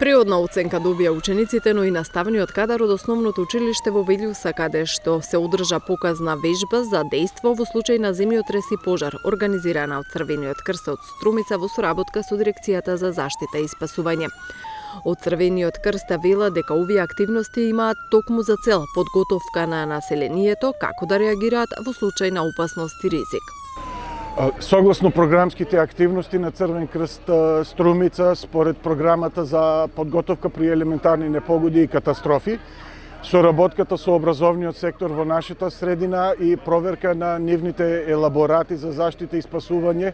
Приодна оценка добија учениците, но и наставниот кадар од основното училиште во Вилјуса, каде што се одржа показна вежба за дејство во случај на земјотрес и пожар, организирана од Црвениот крст од Струмица во соработка со Дирекцијата за заштита и спасување. Од Црвениот крст вела дека овие активности имаат токму за цел подготовка на населението како да реагираат во случај на опасност и ризик. Согласно програмските активности на Црвен крст Струмица, според програмата за подготовка при елементарни непогоди и катастрофи, соработката со образовниот сектор во нашата средина и проверка на нивните елаборати за заштита и спасување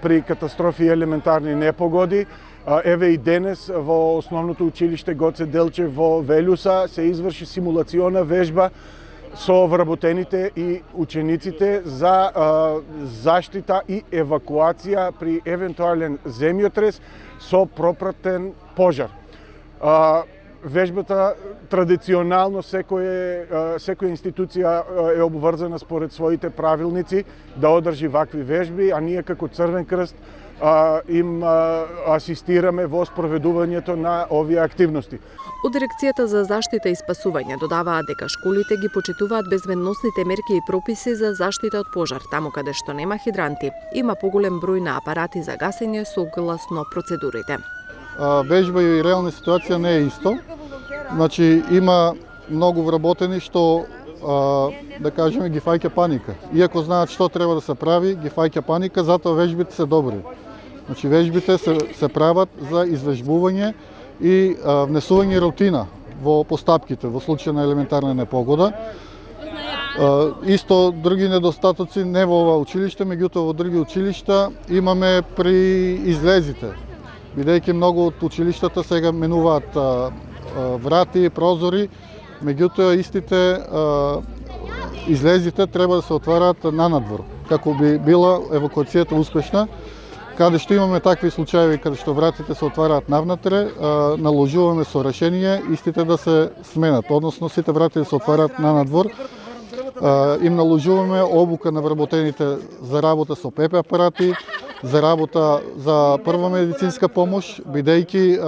при катастрофи и елементарни непогоди. Еве и денес во основното училиште Гоце Делчев во Велјуса се изврши симулациона вежба со вработените и учениците за заштита и евакуација при евентуален земјотрес со пропратен пожар. Вежбата традиционално секоја институција е обврзана според своите правилници да одржи вакви вежби, а ние како Црвен крст им асистираме во спроведувањето на овие активности. Од Дирекцијата за заштита и спасување додаваат дека школите ги почитуваат безбедносните мерки и прописи за заштита од пожар, таму каде што нема хидранти. Има поголем број на апарати за гасење согласно процедурите. Вежба и реална ситуација не е исто. Значи има многу вработени што да кажеме ги фаќа паника. Иако знаат што треба да се прави, ги фаќа паника, затоа вежбите се добри. Значи вежбите се прават за извежбување и внесување рутина во постапките во случај на елементарна непогода. Исто други недостатоци не во ова училиште, меѓутоа во други училишта имаме при излезите. Бидејќи многу од училиштата сега менуваат врати, прозори, меѓутоа истите излезите треба да се отвараат на надвор, како би била евакуацијата успешна. Каде што имаме такви случаи, каде што вратите се отвараат навнатре, наложуваме со решение истите да се сменат, односно сите врати да се отвараат на надвор. Им наложуваме обука на вработените за работа со ПП апарати, за работа за прва медицинска помош, бидејќи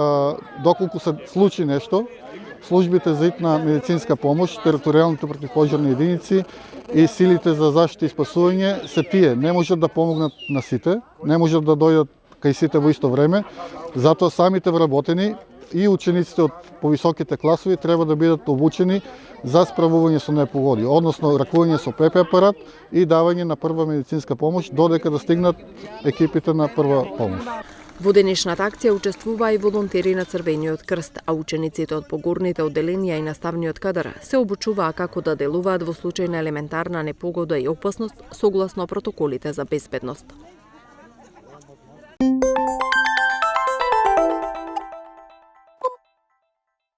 доколку се случи нешто, службите за итна медицинска помош, територијалните противпожарни единици и силите за заштита и спасување се тие. Не можат да помогнат на сите, не можат да дојдат кај сите во исто време, затоа самите вработени и учениците од повисоките класови треба да бидат обучени за справување со непогоди, односно ракување со ПП апарат и давање на прва медицинска помош додека да стигнат екипите на прва помош. Во денешната акција учествуваа и волонтери на Црвениот крст, а учениците од погорните одделенија и наставниот кадар се обучуваа како да делуваат во случај на елементарна непогода и опасност согласно протоколите за безбедност.